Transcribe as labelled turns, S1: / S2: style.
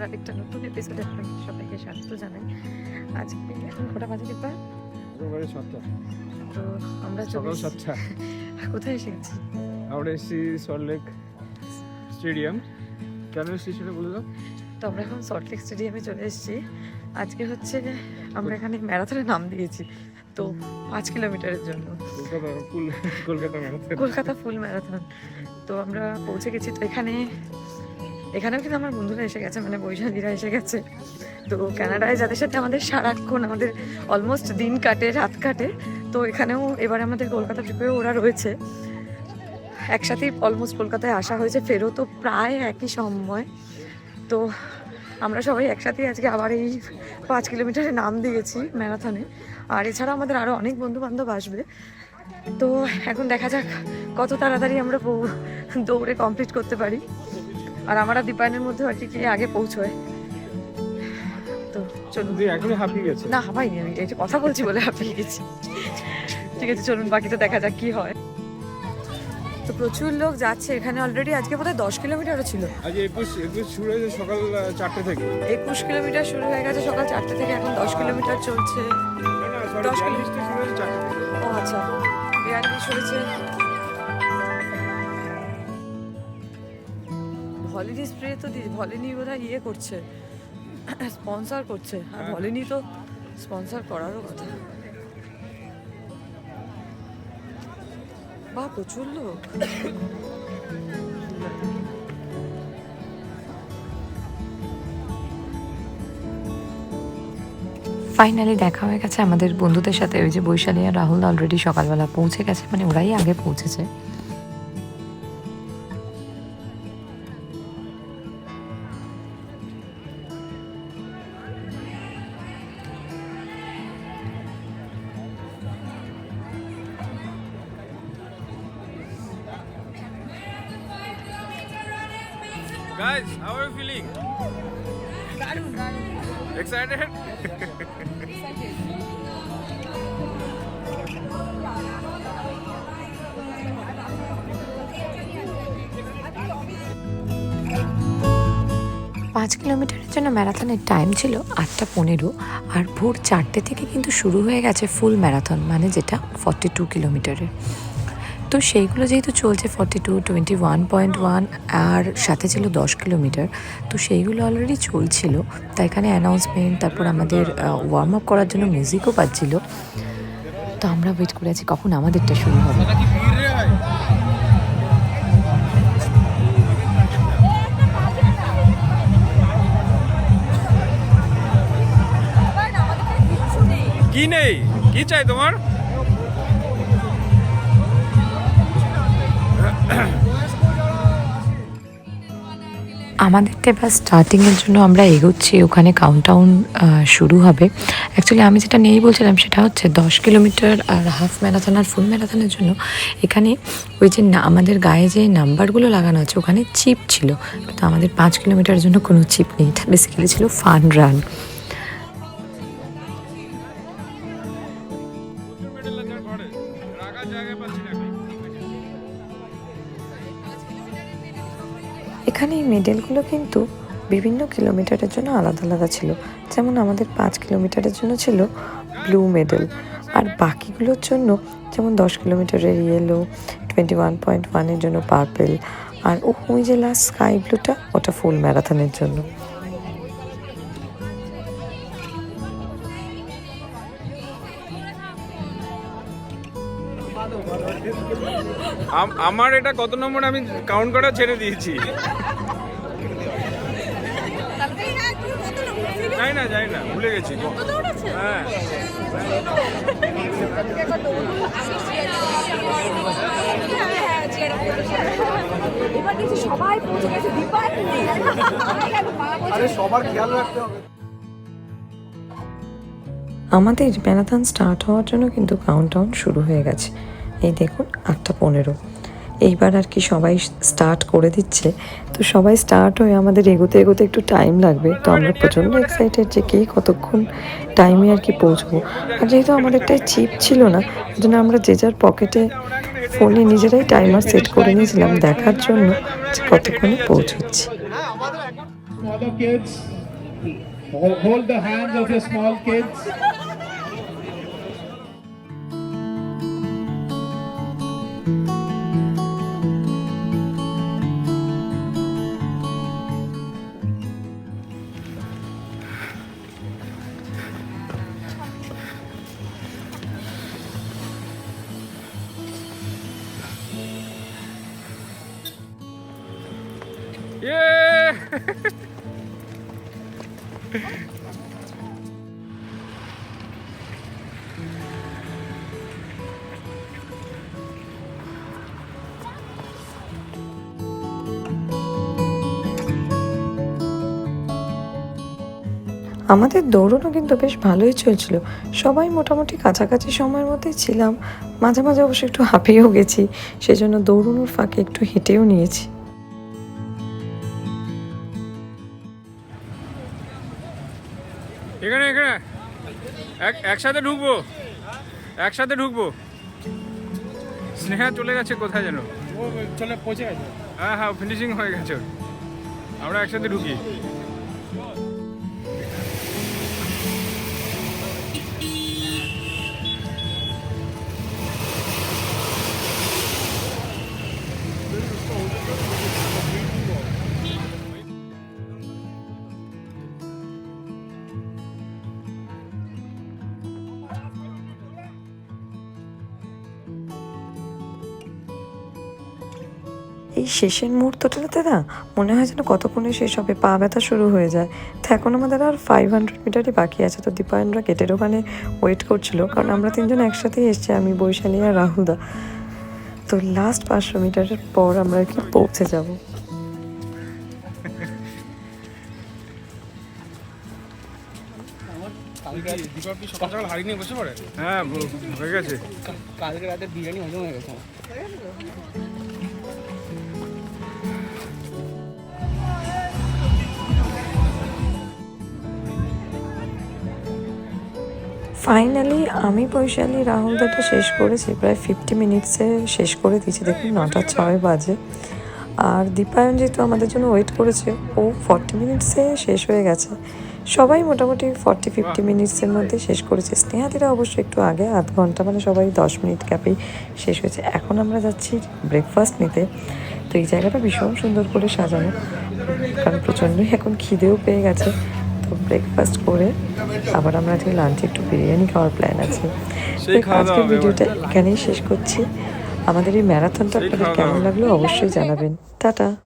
S1: আরেকটা নতুন এপিসোডে আপনাদের সবাইকে স্বাগত জানাই। আজকে এখন কটা বাজে দিবা? তো আমরা কোথায় এসে গেছি?
S2: আমরা এসেছি সল্টলেক স্টেডিয়াম। কেন এসেছি সেটা বলে দাও।
S1: তো আমরা এখন সল্টলেক স্টেডিয়ামে চলে এসেছি। আজকে হচ্ছে আমরা এখানে ম্যারাথনে নাম দিয়েছি, তো 5 কিলোমিটারের জন্য কলকাতা ফুল ম্যারাথন। তো আমরা পৌঁছে গেছি। তো এখানেও কিন্তু আমার বন্ধুরা এসে গেছে, মানে বৈশাখীরা এসে গেছে। তো কানাডায় যাদের সাথে আমাদের সারাক্ষণ আমাদের অলমোস্ট দিন কাটে, রাত কাটে, তো এখানেও এবার আমাদের কলকাতা ট্রিপেও ওরা রয়েছে। একসাথেই অলমোস্ট কলকাতায় আসা হয়েছে, ফেরতও প্রায় একই সময়। তো আমরা সবাই একসাথেই আজকে আবার এই 5 কিলোমিটারে নাম দিয়েছি ম্যারাথনে। আর এছাড়া আমাদের আরও অনেক বন্ধু বান্ধব আসবে। তো এখন দেখা যাক কত তাড়াতাড়ি আমরা দৌড়ে কমপ্লিট করতে পারি। আর আমরা দীপায়নের মধ্যে আর কি আগে পৌঁছয়। তো চলুন।
S2: এখনই হাঁপিয়ে গেছে? না,
S1: হাঁপাইনি, আমি এই যে কথা বলছি বলে হাঁপিয়ে গেছি। ঠিক আছে, চলুন বাকিটা দেখা যাক কি হয়। তো প্রচুর লোক যাচ্ছে এখানে অলরেডি। আজকে বোধহয় 10 কিলোমিটারও ছিল।
S2: আজ 21 শুরু হয়েছে সকাল 4টে থেকে।
S1: 21 কিলোমিটার শুরু হয়ে গেছে সকাল 4টে থেকে, এখন 10 কিলোমিটার চলছে।
S2: 10 কিলোমিটার শুরু হয়েছে 4টে থেকে।
S1: ও আচ্ছা, 42 হয়েছে। ভলিনি স্প্রে তো ভলিনি বোধহয় ইয়ে করছে, স্পন্সর করছে। আর ভলিনি তো স্পন্সর করারও কথা। বা প্রচুর লোক।
S3: ফাইনালি দেখা হয়ে গেছে আমাদের বন্ধুদের সাথে। ওই যে বৈশালী আর রাহুল অলরেডি সকালবেলা পৌঁছে গেছে, মানে ওরাই আগে পৌঁছেছে।
S2: Guys, how are you feeling? Excited?
S3: পাঁচ কিলোমিটারের জন্য ম্যারাথনের টাইম ছিল 8:15। আর ভোর 4টে থেকে কিন্তু শুরু হয়ে গেছে ফুল ম্যারাথন, মানে যেটা 42 কিলোমিটারের। তো সেইগুলো যেহেতু চলছে 42, 21.1 আর সাথে ছিল 10 কিলোমিটার, তো সেইগুলো অলরেডি চলছিল। তাই এখানে অ্যানাউন্সমেন্ট, তারপর আমাদের ওয়ার্ম আপ করার জন্য মিউজিকও বাজছিল। তো আমরা ওয়েট করে আছি কখন আমাদেরটা শুরু হবে।
S2: কি নেই? কি চাই তোমার?
S3: আমাদেরটা এবার স্টার্টিংয়ের জন্য আমরা এগোচ্ছি। ওখানে কাউন্টডাউন শুরু হবে। অ্যাকচুয়ালি আমি যেটা নিয়েই বলছিলাম সেটা হচ্ছে 10 কিলোমিটার আর হাফ ম্যারাথন আর ফুল ম্যারাথনের জন্য এখানে ওই যে আমাদের গায়ে যে নাম্বারগুলো লাগানো আছে ওখানে চিপ ছিল, কিন্তু আমাদের 5 কিলোমিটারের জন্য কোনো চিপ নেই। এটা বেসিক্যালি ছিল ফান রান। এখানে এই মেডেলগুলো কিন্তু বিভিন্ন কিলোমিটারের জন্য আলাদা আলাদা ছিল। যেমন আমাদের 5 কিলোমিটারের জন্য ছিল ব্লু মেডেল, আর বাকিগুলোর জন্য যেমন 10 কিলোমিটারের ইয়েলো, 21.1-এর জন্য পার্পেল, আর ওই যে লাস্ট স্কাই ব্লুটা ওটা ফুল ম্যারাথনের জন্য।
S2: আমার এটা কত নম্বর আমি কাউন্ট করা ছেড়ে দিয়েছি। যাই না ভুলে গেছি। হ্যাঁ, সবার খেয়াল রাখতে হবে।
S3: আমাদের ম্যারাথন স্টার্ট হওয়ার জন্য কিন্তু কাউন্টডাউন শুরু হয়ে গেছে। এই দেখুন 8:15। এইবার আর কি সবাই স্টার্ট করে দিচ্ছে। তো সবাই স্টার্ট হয়ে আমাদের এগোতে এগোতে একটু টাইম লাগবে। তো আমরা প্রচণ্ড এক্সাইটেড যে কে কতক্ষণ টাইমে আর কি পৌঁছবো। আর যেহেতু আমাদেরটাই চিপ ছিল না, ওই জন্য আমরা যে যার পকেটে ফোনে নিজেরাই টাইমার সেট করে নিয়েছিলাম দেখার জন্য যে কতক্ষণে পৌঁছচ্ছি।
S4: Hold the hands of your small kids.
S1: আমাদের দৌড়ানো কিন্তু বেশ ভালোই চলছিল, সবাই মোটামুটি কাছাকাছি সময়ের মধ্যেই ছিলাম। মাঝে মাঝে অবশ্য একটু হাঁপিয়েও গেছি, সেজন্য দৌড়ানোর ফাঁকে একটু হেঁটেও নিয়েছি।
S2: এখানে এখানে একসাথে ঢুকবো, একসাথে ঢুকবো। স্নেহা চলে গেছে কোথায় যেন,
S5: ও চলে পৌঁছে গেছে।
S2: হ্যাঁ হ্যাঁ ফিনিশিং হয়ে গেছে ওর। আমরা একসাথে ঢুকি।
S1: এই শেষের মুহূর্তটাতে না মনে হয় যেন কতক্ষণে শেষ হবে, পা ব্যথা শুরু হয়ে যায়। তো এখন আমাদের আর 500 মিটারই বাকি আছে। তো দীপায়নরা গেটের ওখানে ওয়েট করছিল, কারণ আমরা তিনজন একসাথেই এসছি, আমি, বৈশালী আর রাহুলদা। তো লাস্ট 500 মিটারের পর আমরা আর কি পৌঁছে যাব।
S5: কালকে রাতে দীপাবলি সকাল সকাল হাড়ি নিয়ে বসে পড়ে।
S2: হ্যাঁ হয়ে গেছে।
S5: কালকে রাতে বিরিয়ানি হজম হয়ে গেছে আমার।
S1: ফাইনালি আমি, বৈশালী, রাহুলদাটা শেষ করেছি প্রায় 50 মিনিটসে শেষ করে দিয়েছি। দেখুন 9:06 বাজে। আর দীপায়ন যেহেতু আমাদের জন্য ওয়েট করেছে, ও 40 মিনিটসে শেষ হয়ে গেছে। সবাই মোটামুটি 40-50 মিনিটসের মধ্যে শেষ করেছে। স্নেহাদিরা অবশ্যই একটু আগে, আধ ঘন্টা, মানে সবাই 10 মিনিট ক্যাপেই শেষ হয়েছে। এখন আমরা যাচ্ছি ব্রেকফাস্ট নিতে। তো এই জায়গাটা ভীষণ সুন্দর করে সাজানো, কারণ প্রচণ্ডই এখন খিদেও পেয়ে গেছে। তো ব্রেকফাস্ট করে আবার আমরা আজকে লাঞ্চে একটু বিরিয়ানি খাওয়ার প্ল্যান আছে। তো আজকের ভিডিওটা এখানেই শেষ করছি। আমাদের এই ম্যারাথনটা আপনাদের কেমন লাগলো অবশ্যই জানাবেন। টাটা।